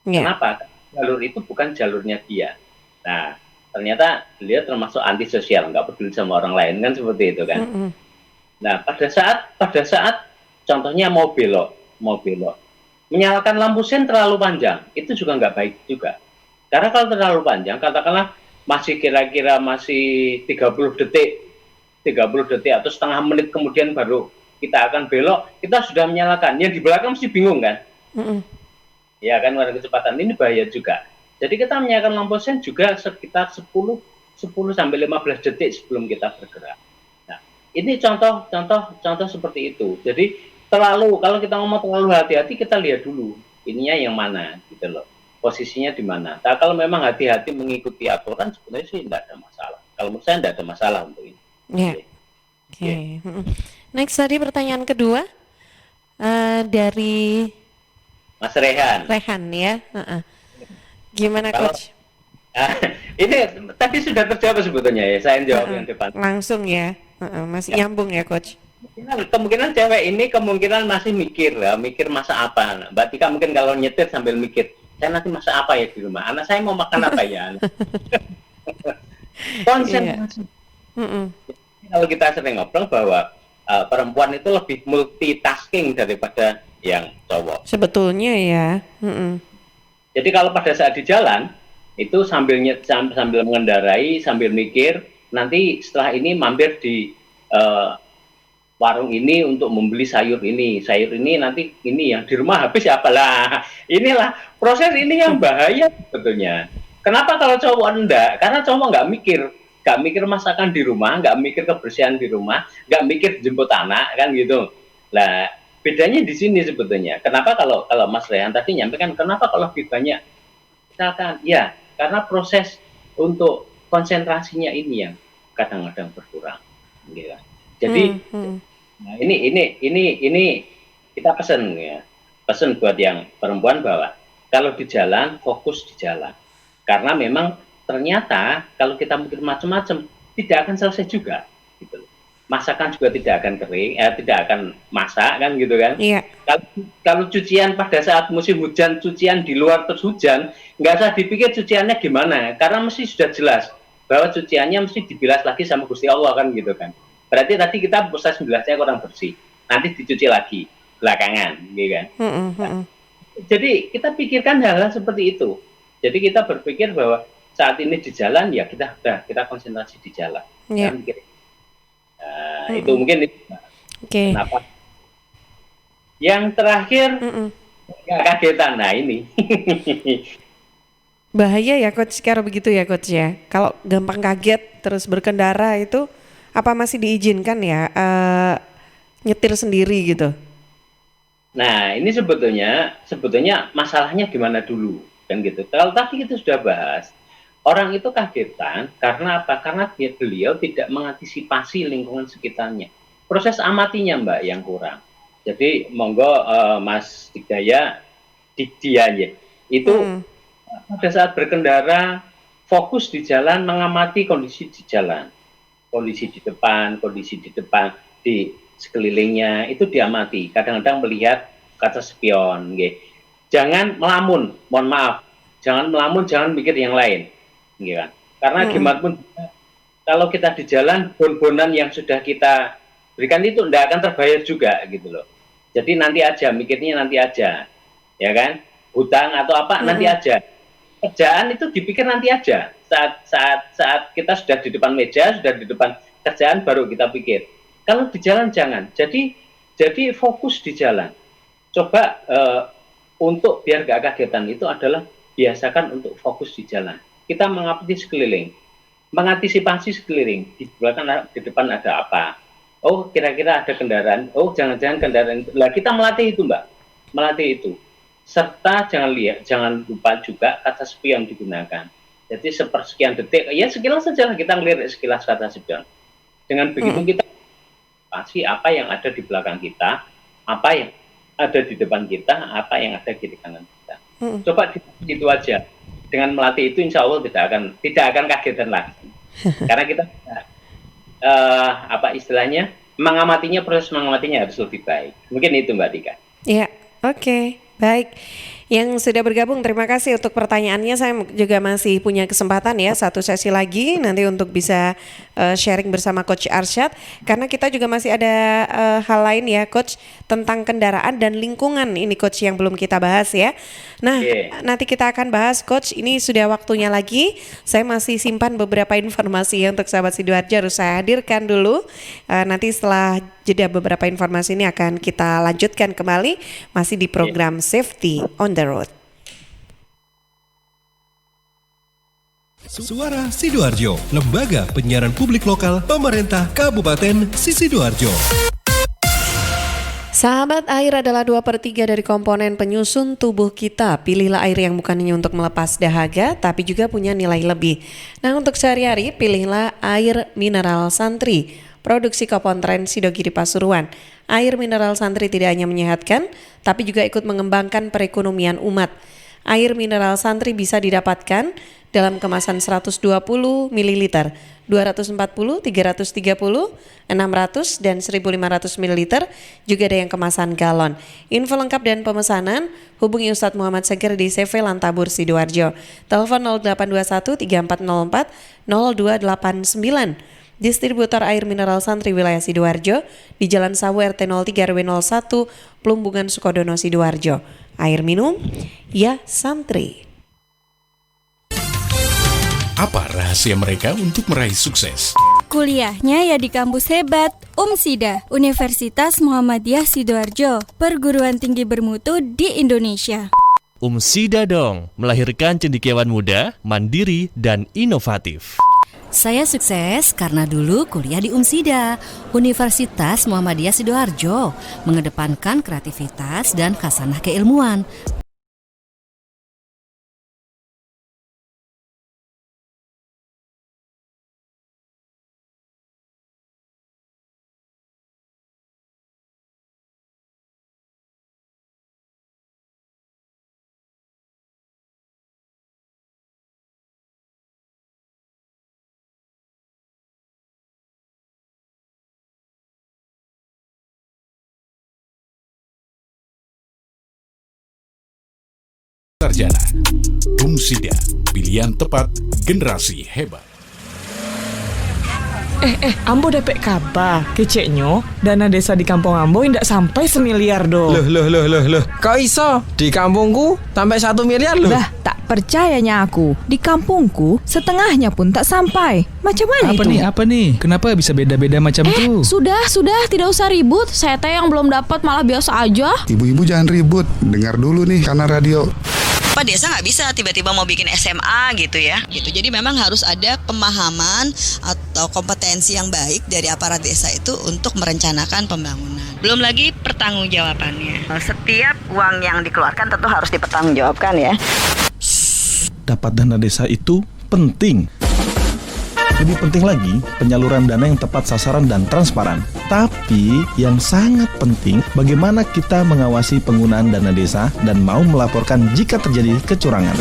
Ya. Kenapa? Jalur itu bukan jalurnya dia. Nah, ternyata beliau termasuk antisosial, nggak peduli sama orang lain kan seperti itu kan. Nah, pada saat contohnya mau belok, menyalakan lampu sen terlalu panjang, itu juga nggak baik juga. Karena kalau terlalu panjang, katakanlah masih kira-kira masih 30 detik atau setengah menit kemudian baru kita akan belok, kita sudah menyalakan. Yang di belakang mesti bingung kan? Ya kan, warna kecepatan ini bahaya juga. Jadi kita menyalakan lampu sen juga sekitar 10 sampai 15 detik sebelum kita bergerak. Nah, ini contoh seperti itu. Jadi kalau kita ngomong terlalu hati-hati, kita lihat dulu ininya yang mana gitu loh. Posisinya di mana. Nah, kalau memang hati-hati mengikuti aturan sebenarnya sih tidak ada masalah. Kalau menurut saya tidak ada masalah untuk ini. Ya. Oke. Next tadi pertanyaan kedua dari Mas Rehan. Rehan ya. Gimana Kalau- Coach? Ini tadi sudah terjawab sebetulnya ya. Saya jawab yang depan. Langsung ya. Masih nyambung ya Coach. Kemungkinan cewek ini kemungkinan masih mikir masak apa. Nah, Mbak Tika mungkin kalau nyetir sambil mikir, saya nanti masak apa ya di rumah. Anak saya mau makan apa ya. Konsentrasi. Kalau kita sering ngobrol bahwa perempuan itu lebih multitasking daripada yang cowok. Sebetulnya ya. Jadi kalau pada saat di jalan itu sambil mengendarai, sambil mikir, nanti setelah ini mampir di warung ini untuk membeli sayur ini nanti ini yang di rumah habis ya apalah. Inilah proses ini yang bahaya sebetulnya. Kenapa kalau cowok enggak? Karena cowok nggak mikir masakan di rumah, nggak mikir kebersihan di rumah, nggak mikir jemput anak kan gitu. Lah bedanya di sini sebetulnya. Kenapa kalau Mas Rehan tadi nyampaikan kenapa kalau lebih banyak misalkan ya karena proses untuk konsentrasinya ini yang kadang-kadang berkurang. Gitu. Jadi nah, ini kita pesan buat yang perempuan bahwa kalau di jalan fokus di jalan karena memang ternyata kalau kita mikir macam-macam tidak akan selesai juga gitu. Masakan juga tidak akan kering, tidak akan masak kan gitu kan. Iya. Kalau cucian pada saat musim hujan, cucian di luar terus hujan, nggak usah dipikir cuciannya gimana, karena mesti sudah jelas bahwa cuciannya mesti dibilas lagi sama Gusti Allah kan gitu kan. Berarti tadi kita proses bilasnya kurang bersih, nanti dicuci lagi belakangan, gitu kan. Jadi kita pikirkan hal-hal seperti itu. Jadi kita berpikir bahwa saat ini di jalan ya kita konsentrasi di jalan. Iya. Itu mungkin Oke. kenapa. Yang terakhir kagetan. Nah ini Bahaya ya Coach kalau begitu ya Coach ya. Kalau gampang kaget terus berkendara itu apa masih diizinkan ya nyetir sendiri gitu? Nah, ini sebetulnya masalahnya gimana dulu, kan gitu. Kalau tadi kita sudah bahas, orang itu kagetan karena apa? Karena beliau tidak mengantisipasi lingkungan sekitarnya. Proses amatinya, Mbak, yang kurang. Jadi, monggo Mas Dikdaya, Dikdia ya, itu pada saat berkendara fokus di jalan, mengamati kondisi di jalan, kondisi di depan, di sekelilingnya itu diamati. Kadang-kadang melihat kaca spion, gitu. Jangan melamun, mohon maaf. Jangan melamun, jangan mikir yang lain, gitu kan. Karena gimana pun kalau kita di jalan, bon-bonan yang sudah kita berikan itu tidak akan terbayar juga, gitu loh. Jadi nanti aja, mikirnya nanti aja, ya kan. Hutang atau apa nanti aja. Kerjaan itu dipikir nanti aja. Saat kita sudah di depan meja, sudah di depan kerjaan baru kita pikir. Kalau di jalan jangan. Jadi fokus di jalan. Coba untuk biar gak kagetan itu adalah biasakan untuk fokus di jalan. Kita mengamati sekeliling, mengantisipasi sekeliling. Di belakang, di depan ada apa? Oh, kira-kira ada kendaraan. Oh, jangan-jangan kendaraan itu. Lah kita melatih itu, Mbak. Melatih itu. Serta jangan lupa juga kaca spion digunakan. Jadi sepersekian detik, ya sekilas saja kita melihat sekilas kaca spion. Dengan begitu kita pasti apa yang ada di belakang kita, apa yang ada di depan kita, apa yang ada di kanan kita. Coba itu aja. Dengan melatih itu, insya Allah tidak akan kagetan lagi. Karena kita apa istilahnya proses mengamatinya harus lebih baik. Mungkin itu Mbak Tika. Ya, oke, baik. Yang sudah bergabung, terima kasih untuk pertanyaannya. Saya juga masih punya kesempatan ya, satu sesi lagi nanti untuk bisa sharing bersama Coach Arsyad. Karena kita juga masih ada hal lain ya Coach, tentang kendaraan dan lingkungan ini Coach yang belum kita bahas ya. Nah, nanti kita akan bahas Coach, ini sudah waktunya lagi. Saya masih simpan beberapa informasi ya untuk sahabat Sidoarjo, harus saya hadirkan dulu. Nanti setelah jeda beberapa informasi ini akan kita lanjutkan kembali masih di program Safety on the Road. Suara Sidoarjo, lembaga penyiaran publik lokal pemerintah Kabupaten Sidoarjo. Sahabat, air adalah 2/3 dari komponen penyusun tubuh kita. Pilihlah air yang bukan hanya untuk melepas dahaga, tapi juga punya nilai lebih. Nah, untuk sehari-hari, pilihlah air mineral Santri, produksi Kopontren Sidogiri Pasuruan. Air mineral Santri tidak hanya menyehatkan, tapi juga ikut mengembangkan perekonomian umat. Air mineral Santri bisa didapatkan dalam kemasan 120 ml, 240, 330, 600, dan 1500 ml, juga ada yang kemasan galon. Info lengkap dan pemesanan, hubungi Ustadz Muhammad Seger di CV Lantabur Sidoarjo. Telepon 0821 3404 0289. Distributor air mineral Santri wilayah Sidoarjo di Jalan Sawu RT 03 RW 01 Plumbungan Sukodono Sidoarjo. Air minum ya Santri. Apa rahasia mereka untuk meraih sukses? Kuliahnya ya di kampus hebat, UMSIDA, Universitas Muhammadiyah Sidoarjo, perguruan tinggi bermutu di Indonesia. UMSIDA dong, melahirkan cendekiawan muda, mandiri, dan inovatif. Saya sukses karena dulu kuliah di UMSIDA, Universitas Muhammadiyah Sidoarjo, mengedepankan kreativitas dan khasanah keilmuan. Sarjana, UMSIDA, pilihan tepat generasi hebat. Ambo dapat kabar, keceknya dana desa di kampung Ambo tidak sampai 1 miliar do. Loh. Kok iso? Di kampungku sampai 1 miliar loh. Bah, tak percayanya aku. Di kampungku setengahnya pun tak sampai. Macam mana itu? Apa nih? Kenapa bisa beda-beda macam itu? Sudah, tidak usah ribut. Saya teh yang belum dapat malah biasa aja. Ibu-ibu jangan ribut. Dengar dulu nih karena radio. Pak desa nggak bisa tiba-tiba mau bikin SMA gitu ya. Gitu. Jadi memang harus ada pemahaman atau kompetensi yang baik dari aparat desa itu untuk merencanakan pembangunan. Belum lagi pertanggungjawabannya. Setiap uang yang dikeluarkan tentu harus dipertanggungjawabkan ya. Dapat dana desa itu penting. Lebih penting lagi, penyaluran dana yang tepat sasaran dan transparan. Tapi yang sangat penting, bagaimana kita mengawasi penggunaan dana desa dan mau melaporkan jika terjadi kecurangan.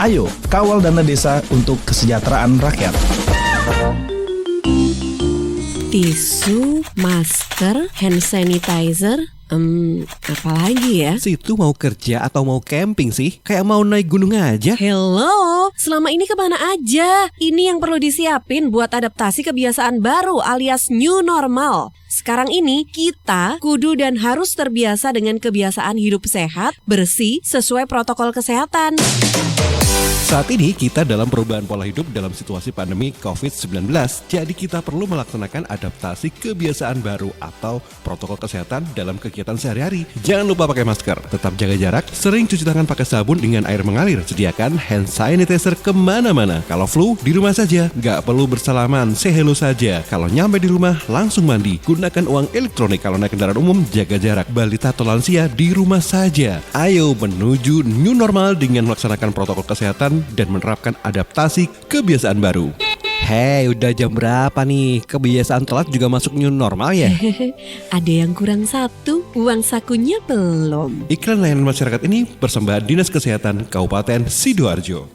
Ayo, kawal dana desa untuk kesejahteraan rakyat. Tisu, masker, hand sanitizer, apalagi ya? Situ mau kerja atau mau camping sih? Kayak mau naik gunung aja. Hello, selama ini kemana aja? Ini yang perlu disiapin buat adaptasi kebiasaan baru alias new normal. Sekarang ini kita kudu dan harus terbiasa dengan kebiasaan hidup sehat, bersih, sesuai protokol kesehatan. Saat ini kita dalam perubahan pola hidup dalam situasi pandemi COVID-19, jadi kita perlu melaksanakan adaptasi kebiasaan baru atau protokol kesehatan dalam kegiatan sehari-hari. Jangan lupa pakai masker, tetap jaga jarak, sering cuci tangan pakai sabun dengan air mengalir, sediakan hand sanitizer kemana-mana. Kalau flu, di rumah saja, nggak perlu bersalaman, say hello saja. Kalau nyampe di rumah, langsung mandi. Gunakan uang elektronik kalau naik kendaraan umum, jaga jarak. Balita atau lansia, di rumah saja. Ayo menuju new normal dengan melaksanakan protokol kesehatan dan menerapkan adaptasi kebiasaan baru. Hei, udah jam berapa nih? Kebiasaan telat juga masuk new normal ya? Ada yang kurang satu, uang sakunya belum. Iklan layanan masyarakat ini persembahan Dinas Kesehatan Kabupaten Sidoarjo.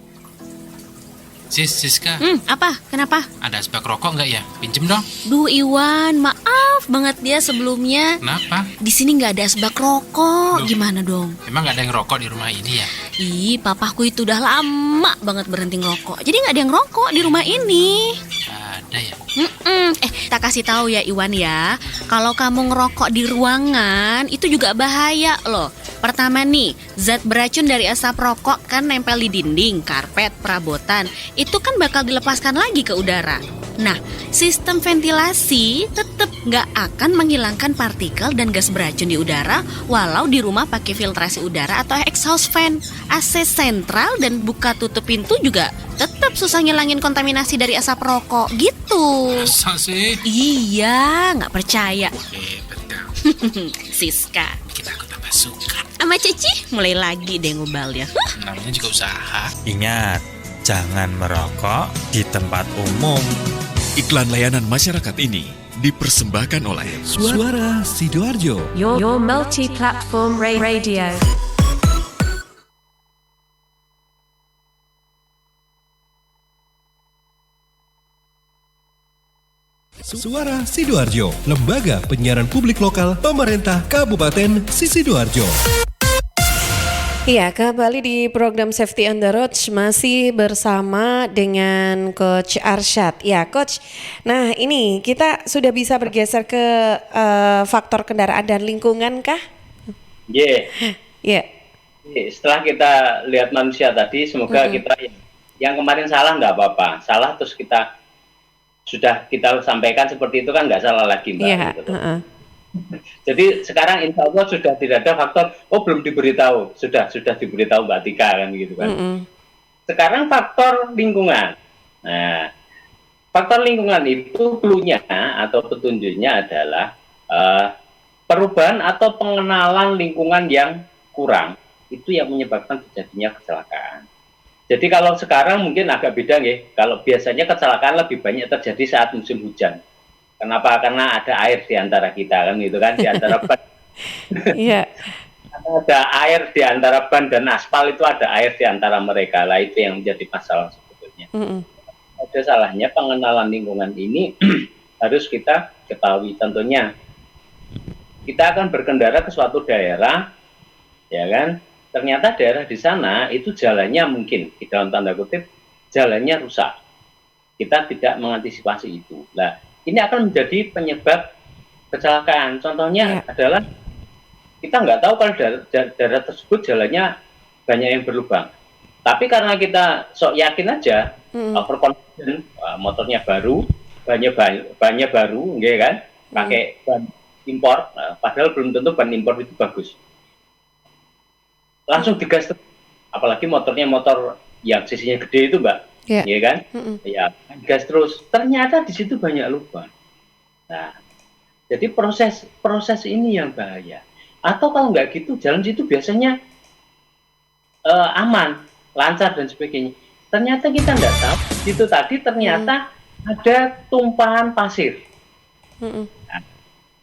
Siska. Apa? Kenapa? Ada asbak rokok nggak ya? Pinjem dong. Duh Iwan, maaf banget dia sebelumnya. Kenapa? Di sini nggak ada asbak rokok. Gimana dong? Emang nggak ada yang rokok di rumah ini ya? Ih, papaku itu udah lama banget berhenti ngerokok. Jadi nggak ada yang rokok di rumah ini. Ada ya? Tak kasih tahu ya Iwan ya. Kalau kamu ngerokok di ruangan itu juga bahaya loh. Pertama nih, zat beracun dari asap rokok kan nempel di dinding, karpet, perabotan. Itu kan bakal dilepaskan lagi ke udara. Nah, sistem ventilasi tetap nggak akan menghilangkan partikel dan gas beracun di udara walau di rumah pakai filtrasi udara atau exhaust fan. AC sentral dan buka tutup pintu juga tetap susah ngilangin kontaminasi dari asap rokok gitu. Masa sih? Iya, nggak percaya. Betul. Siska. Kita aku tambah suka. Sama Cici mulai lagi deh ngobalnya. Namanya juga usaha. Ingat, jangan merokok di tempat umum. Iklan layanan masyarakat ini dipersembahkan oleh Suara Sidoarjo. Your multi-platform radio. Suara Sidoarjo, lembaga penyiaran publik lokal pemerintah Kabupaten Sidoarjo. Iya, kembali di program Safety on the Road masih bersama dengan Coach Arsyad. Ya, Coach. Nah, ini kita sudah bisa bergeser ke faktor kendaraan dan lingkungan kah? Yeah. Setelah kita lihat manusia tadi, semoga kita yang kemarin salah nggak apa-apa. Salah terus sudah kita sampaikan seperti itu kan nggak salah lagi, Mbak. Iya. Gitu. Jadi sekarang insya Allah sudah tidak ada faktor belum diberitahu, sudah diberitahu Mbak Tika kan gitu kan. Sekarang faktor lingkungan. Nah, faktor lingkungan itu clue-nya atau petunjuknya adalah perubahan atau pengenalan lingkungan yang kurang itu yang menyebabkan terjadinya kecelakaan. Jadi kalau sekarang mungkin agak beda ya. Kalau biasanya kecelakaan lebih banyak terjadi saat musim hujan. Kenapa? Karena ada air di antara kita kan gitu kan, di antara ban. Iya. Ada air di antara ban dan aspal itu ada air di antara mereka. Lah itu yang menjadi masalah sebetulnya. Ada salahnya pengenalan lingkungan ini harus kita ketahui. Contohnya kita akan berkendara ke suatu daerah, ya kan? Ternyata daerah di sana itu jalannya mungkin di dalam tanda kutip jalannya rusak. Kita tidak mengantisipasi itu. Nah, ini akan menjadi penyebab kecelakaan. Contohnya adalah kita nggak tahu kalau daerah tersebut jalannya banyak yang berlubang. Tapi karena kita sok yakin aja, overconfident, motornya baru, bannya baru, enggak kan? Pakai ban impor, padahal belum tentu ban impor itu bagus. Langsung digas, apalagi motornya motor yang sisinya gede itu, Mbak. Iya kan? Ya, gas terus. Ternyata di situ banyak lubang. Nah, jadi proses ini yang bahaya. Atau kalau nggak gitu, jalan situ biasanya aman, lancar dan sebagainya. Ternyata kita nggak tahu. Itu tadi ternyata ada tumpahan pasir.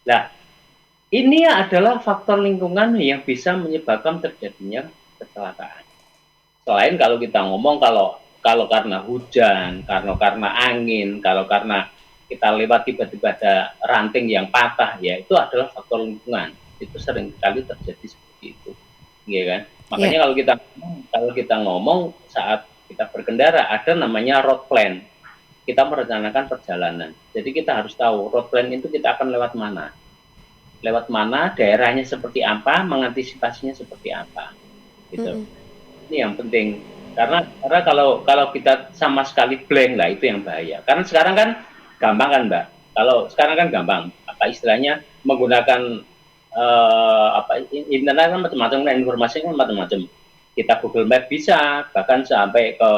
Nah, ini adalah faktor lingkungan yang bisa menyebabkan terjadinya kecelakaan. Selain kalau kita ngomong kalau karena hujan, karena angin, kalau karena kita lewat tiba-tiba ada ranting yang patah, ya itu adalah faktor lingkungan. Itu sering kali terjadi seperti itu, ya kan? Makanya kalau kita ngomong saat kita berkendara ada namanya road plan. Kita merencanakan perjalanan. Jadi kita harus tahu road plan itu kita akan lewat mana, daerahnya seperti apa, mengantisipasinya seperti apa, gitu. Ini yang penting. Karena kalau kita sama sekali blank lah itu yang bahaya. Karena sekarang kan gampang kan, Mbak. Kalau sekarang kan gampang, apa istilahnya menggunakan internet kan macam-macam, informasi kan macam-macam. Kita Google Map bisa, bahkan sampai ke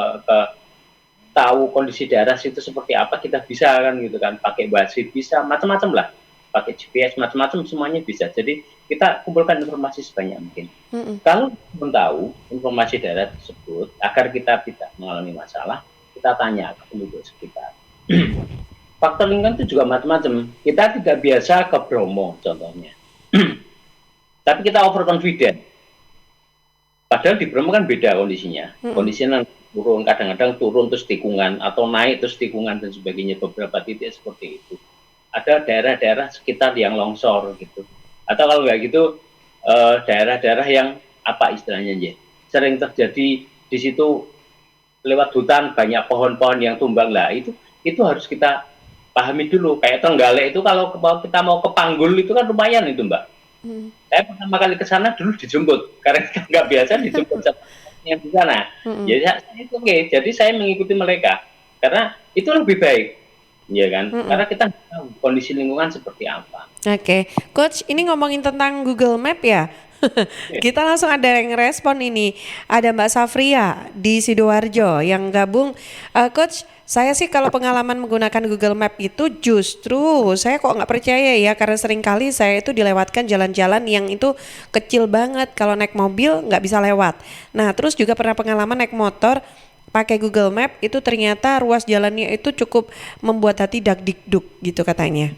tahu kondisi daerah situ seperti apa kita bisa kan gitu kan. Pakai Waze bisa, macam-macam lah. Pakai GPS macam-macam semuanya bisa. Jadi kita kumpulkan informasi sebanyak mungkin. Kalau belum tahu informasi daerah tersebut, agar kita tidak mengalami masalah, kita tanya ke penduduk sekitar. Faktor lingkungan itu juga macam-macam. Kita tidak biasa ke Bromo contohnya, tapi kita overconfident. Padahal di Bromo kan beda kondisinya. Kondisinya turun, kadang-kadang turun terus tikungan, atau naik terus tikungan dan sebagainya, beberapa titik seperti itu. Ada daerah-daerah sekitar yang longsor gitu. Atau kalau nggak gitu, daerah-daerah yang apa istilahnya ya, sering terjadi di situ lewat hutan banyak pohon-pohon yang tumbang lah, itu harus kita pahami dulu. Kayak Trenggalek itu kalau kita mau ke Panggul itu kan lumayan itu Mbak. Saya pertama kali ke sana dulu dijemput karena nggak biasa dijemput yang di sana. Ya itu oke. Jadi saya mengikuti mereka karena itu lebih baik. Iya kan, karena kita tahu kondisi lingkungan seperti apa. Oke, Coach, ini ngomongin tentang Google Map ya. Kita langsung ada yang respon ini. Ada Mbak Safria di Sidoarjo yang gabung. Coach, saya sih kalau pengalaman menggunakan Google Map itu justru saya kok nggak percaya ya, karena seringkali saya itu dilewatkan jalan-jalan yang itu kecil banget. Kalau naik mobil nggak bisa lewat. Nah, terus juga pernah pengalaman naik motor pakai Google Map itu ternyata ruas jalannya itu cukup membuat hati dak-dikduk gitu katanya.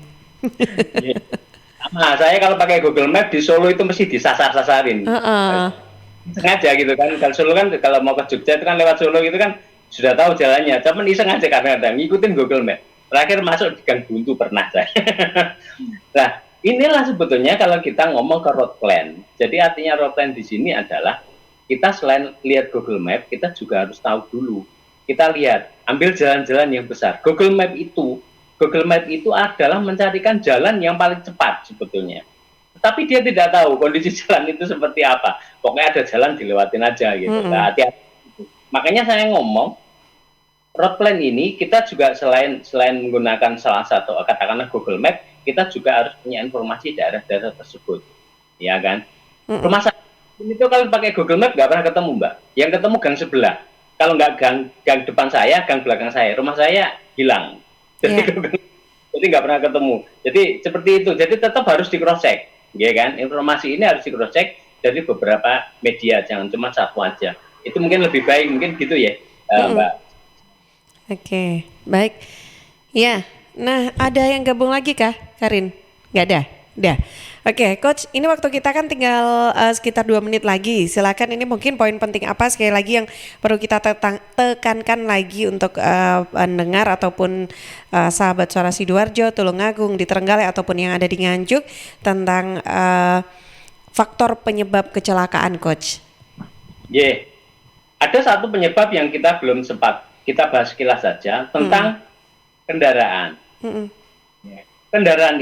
Sama, saya kalau pakai Google Map di Solo itu mesti disasar-sasarin. Sengaja gitu kan. Kalau Solo kan kalau mau ke Jogja itu kan lewat Solo gitu kan sudah tahu jalannya. Cuman sengaja kadang-kadang ngikutin Google Map. Terakhir masuk di Gang Buntu pernah saya. Nah, inilah sebetulnya kalau kita ngomong ke road plan. Jadi artinya road plan di sini adalah kita selain lihat Google Map, kita juga harus tahu dulu. Kita lihat, ambil jalan-jalan yang besar. Google Map itu adalah mencarikan jalan yang paling cepat sebetulnya. Tapi dia tidak tahu kondisi jalan itu seperti apa. Pokoknya ada jalan dilewatin aja gitu. Nah, hati-hati. Makanya saya ngomong, road plan ini kita juga selain menggunakan salah satu, katakanlah Google Map, kita juga harus punya informasi daerah-daerah tersebut. Ya kan? Rumah sakit itu kalau pakai Google Map nggak pernah ketemu Mbak. Yang ketemu gang sebelah. Kalau nggak gang depan saya, gang belakang saya. Rumah saya hilang. Jadi nggak pernah ketemu. Jadi seperti itu. Jadi tetap harus di cross check, ya kan? Informasi ini harus di cross check dari beberapa media, jangan cuma satu aja. Itu mungkin lebih baik, mungkin gitu ya, Mbak. Oke, baik. Ya, nah ada yang gabung lagi kah, Karin? Nggak ada? Udah. Oke, Coach, ini waktu kita kan tinggal sekitar 2 menit lagi. Silakan, ini mungkin poin penting apa sekali lagi yang perlu kita tekankan lagi untuk pendengar ataupun sahabat Suara Sidoarjo, Tulungagung, di Trenggalek ataupun yang ada di Nganjuk tentang faktor penyebab kecelakaan, Coach. Ada satu penyebab yang kita belum sempat kita bahas sekilas saja tentang kendaraan. Kendaraan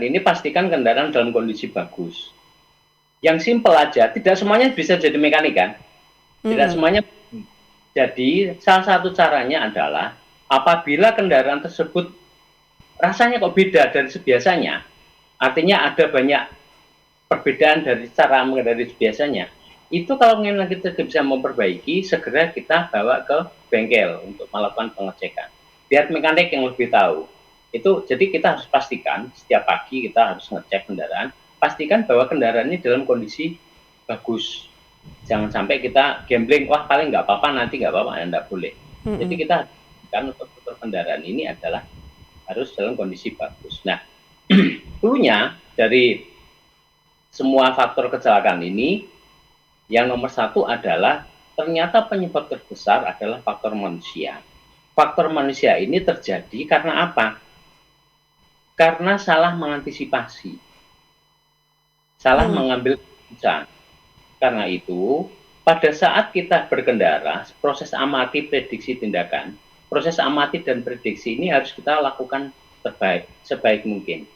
ini pastikan kendaraan dalam kondisi bagus. Yang simpel aja, tidak semuanya bisa jadi mekanik kan? Tidak semuanya. Jadi salah satu caranya adalah apabila kendaraan tersebut rasanya kok beda dari sebiasanya, artinya ada banyak perbedaan dari cara mengendarai biasanya, itu kalau ingin kita bisa memperbaiki, segera kita bawa ke bengkel untuk melakukan pengecekan. Biar mekanik yang lebih tahu. Itu jadi kita harus pastikan setiap pagi kita harus ngecek kendaraan, pastikan bahwa kendaraan ini dalam kondisi bagus. Jangan sampai kita gambling, wah paling nggak apa-apa, nanti nggak apa-apa, nggak boleh. Jadi kita kan untuk kendaraan ini adalah harus dalam kondisi bagus. Nah, dulunya dari semua faktor kecelakaan ini, yang nomor satu adalah ternyata penyebab terbesar adalah faktor manusia. Faktor manusia ini terjadi karena apa? Karena salah mengantisipasi, salah mengambil keputusan. Karena itu, pada saat kita berkendara, proses amati, prediksi, tindakan, proses amati dan prediksi ini harus kita lakukan sebaik mungkin.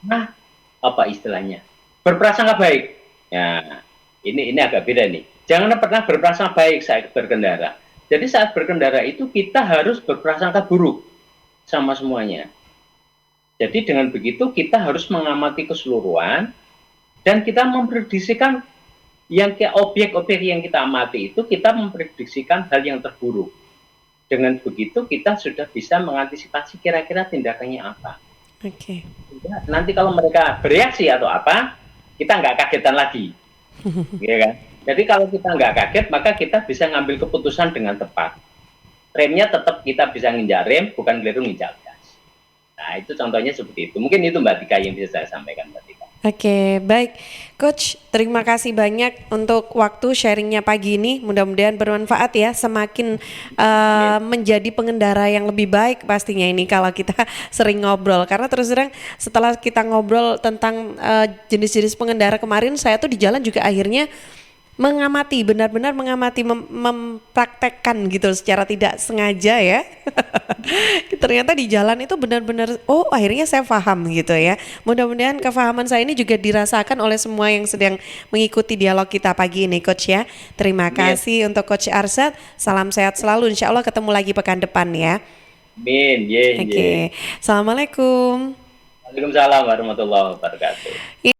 Nah, apa istilahnya? Berprasangka baik. Ya, ini agak beda nih. Jangan pernah berprasangka baik saat berkendara. Jadi saat berkendara itu kita harus berprasangka buruk sama semuanya. Jadi dengan begitu kita harus mengamati keseluruhan dan kita memprediksikan yang kayak objek-objek yang kita amati itu, kita memprediksikan hal yang terburuk. Dengan begitu kita sudah bisa mengantisipasi kira-kira tindakannya apa. Nanti kalau mereka bereaksi atau apa, kita nggak kagetan lagi. Ya kan? Jadi kalau kita nggak kaget, maka kita bisa ngambil keputusan dengan tepat. Remnya tetap kita bisa nginjak rem, bukan keliru nginjak gas. Nah, itu contohnya seperti itu. Mungkin itu Mbak Tika yang bisa saya sampaikan, Mbak Tika. Oke, baik. Coach, terima kasih banyak untuk waktu sharingnya pagi ini. Mudah-mudahan bermanfaat ya. Semakin menjadi pengendara yang lebih baik pastinya ini kalau kita sering ngobrol. Karena terus terang setelah kita ngobrol tentang jenis-jenis pengendara kemarin, saya tuh di jalan juga akhirnya mengamati, benar-benar mengamati, mempraktekkan gitu secara tidak sengaja ya. Ternyata di jalan itu benar-benar, oh akhirnya saya paham gitu ya. Mudah-mudahan kefahaman saya ini juga dirasakan oleh semua yang sedang mengikuti dialog kita pagi ini Coach ya. Terima kasih untuk Coach Arsyad. Salam sehat selalu, insya Allah ketemu lagi pekan depan ya. Amin. Oke. Assalamualaikum. Waalaikumsalam warahmatullahi wabarakatuh.